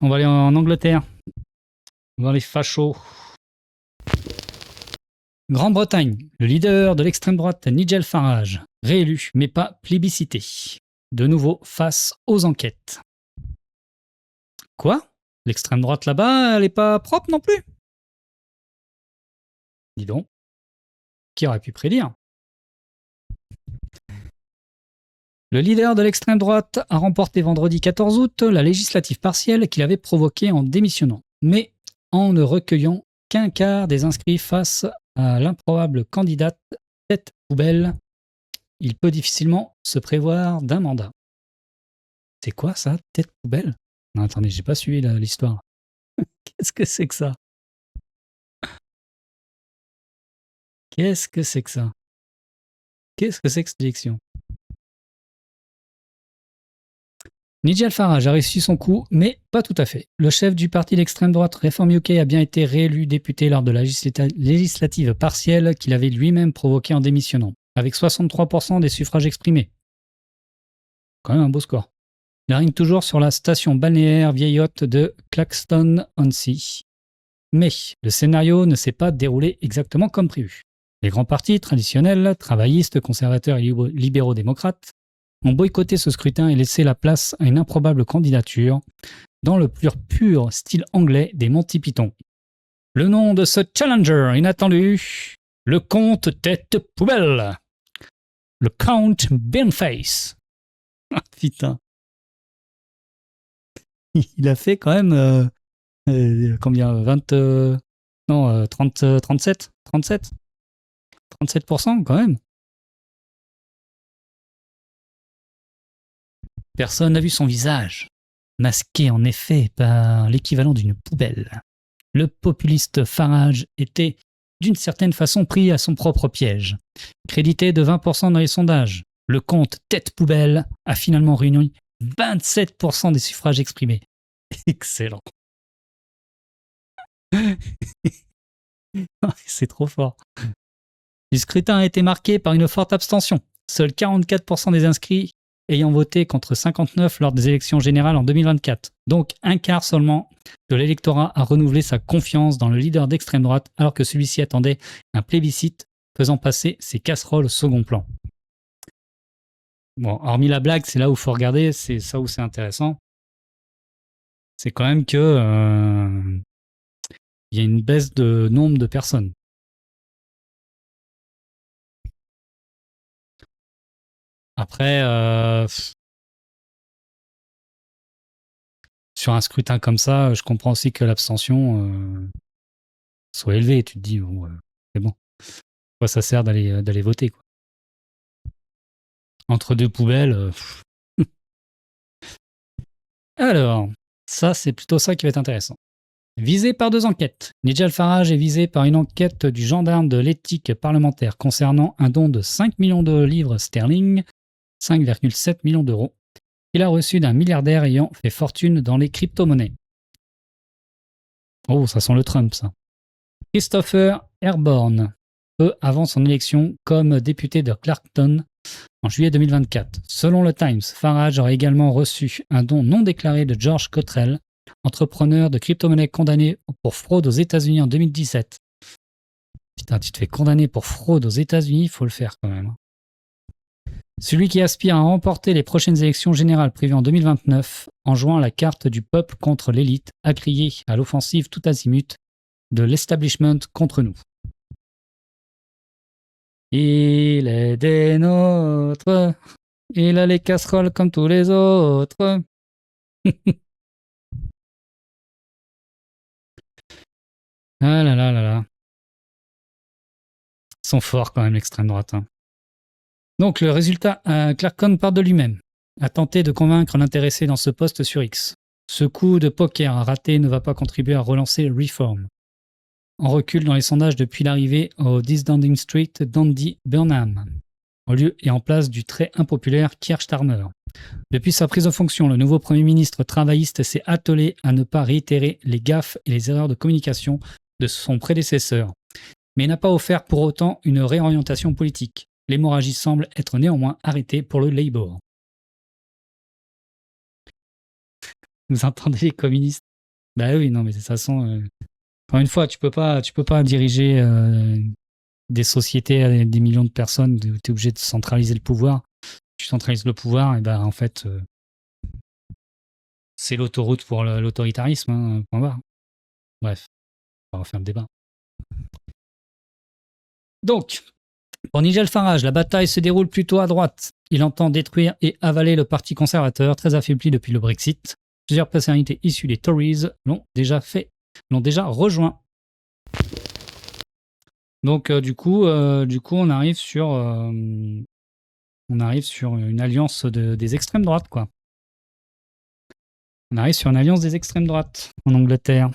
On va aller en Angleterre. On va voir les fachos. Grande-Bretagne, le leader de l'extrême droite Nigel Farage, réélu mais pas plébiscité. De nouveau face aux enquêtes. Quoi? L'extrême droite là-bas, elle est pas propre non plus? Dis donc. Qui aurait pu prédire? Le leader de l'extrême droite a remporté vendredi 14 août la législative partielle qu'il avait provoquée en démissionnant, mais en ne recueillant qu'un quart des inscrits face à l'improbable candidate tête poubelle. Il peut difficilement se prévoir d'un mandat. C'est quoi ça, tête poubelle? Non, attendez, j'ai pas suivi l'histoire. Qu'est-ce que c'est que ça? Qu'est-ce que c'est que ça? Qu'est-ce que c'est que cette élection? Nigel Farage a réussi son coup, mais pas tout à fait. Le chef du parti d'extrême droite Reform UK a bien été réélu député lors de la législative partielle qu'il avait lui-même provoquée en démissionnant, avec 63% des suffrages exprimés. Quand même un beau score. Il règne toujours sur la station balnéaire vieillotte de Claxton-on-Sea. Mais le scénario ne s'est pas déroulé exactement comme prévu. Les grands partis traditionnels, travaillistes, conservateurs et libéraux-démocrates, ont boycotté ce scrutin et laissé la place à une improbable candidature dans le plus pur style anglais des Monty Python. Le nom de ce challenger inattendu, le comte tête poubelle, le Count Beanface. Ah putain. Il a fait quand même combien 20 non 30 37 37% quand même. Personne n'a vu son visage, masqué en effet par l'équivalent d'une poubelle. Le populiste Farage était d'une certaine façon pris à son propre piège. Crédité de 20% dans les sondages, le comte tête poubelle a finalement réuni 27% des suffrages exprimés. Excellent. C'est trop fort. Le scrutin a été marqué par une forte abstention. Seuls 44% des inscrits ayant voté contre 59 lors des élections générales en 2024. Donc un quart seulement de l'électorat a renouvelé sa confiance dans le leader d'extrême droite alors que celui-ci attendait un plébiscite faisant passer ses casseroles au second plan. Bon, hormis la blague, c'est là où il faut regarder, c'est ça où c'est intéressant. C'est quand même que y a une baisse de nombre de personnes. Après, sur un scrutin comme ça, je comprends aussi que l'abstention soit élevée. Tu te dis, bon, c'est bon. Quoi ça sert d'aller voter, quoi. Entre deux poubelles. Alors, ça, c'est plutôt ça qui va être intéressant. Visé par deux enquêtes. Nigel Farage est visé par une enquête du gendarme de l'éthique parlementaire concernant un don de 5 millions de livres sterling, 5,7 millions d'euros, qu'il a reçu d'un milliardaire ayant fait fortune dans les crypto-monnaies. Oh, ça sent le Trump, ça. Christopher Airborne, peu avant son élection comme député de Clacton en juillet 2024. Selon le Times, Farage aurait également reçu un don non déclaré de George Cottrell, entrepreneur de crypto-monnaie condamné pour fraude aux États-Unis en 2017. Putain, tu te fais condamner pour fraude aux États-Unis, il faut le faire quand même. Celui qui aspire à remporter les prochaines élections générales prévues en 2029 en jouant la carte du peuple contre l'élite, a crié à l'offensive tout azimut de l'establishment contre nous. Il est des nôtres, il a les casseroles comme tous les autres. Ah là là là là. Ils sont forts quand même l'extrême droite. Hein. Donc le résultat, Clarkson part de lui-même, a tenté de convaincre l'intéressé dans ce poste sur X. Ce coup de poker raté ne va pas contribuer à relancer Reform. En recul dans les sondages depuis l'arrivée au 10 Downing Street d'Andy Burnham, au lieu et en place du très impopulaire Keir Starmer. Depuis sa prise de fonction, le nouveau Premier ministre travailliste s'est attelé à ne pas réitérer les gaffes et les erreurs de communication de son prédécesseur, mais n'a pas offert pour autant une réorientation politique. L'hémorragie semble être néanmoins arrêtée pour le Labour. Vous entendez les communistes Bah oui, non, mais de toute façon, encore une fois, tu peux pas diriger des sociétés avec des millions de personnes. Tu es obligé de centraliser le pouvoir. Tu centralises le pouvoir, et ben en fait, c'est l'autoroute pour l'autoritarisme, hein, point barre. Bref, on va refaire le débat. Donc, pour Nigel Farage, la bataille se déroule plutôt à droite. Il entend détruire et avaler le parti conservateur, très affaibli depuis le Brexit. Plusieurs personnalités issues des Tories l'ont déjà rejoint. Donc du coup, on arrive sur une alliance des extrêmes droites, quoi. On arrive sur une alliance des extrêmes droites en Angleterre.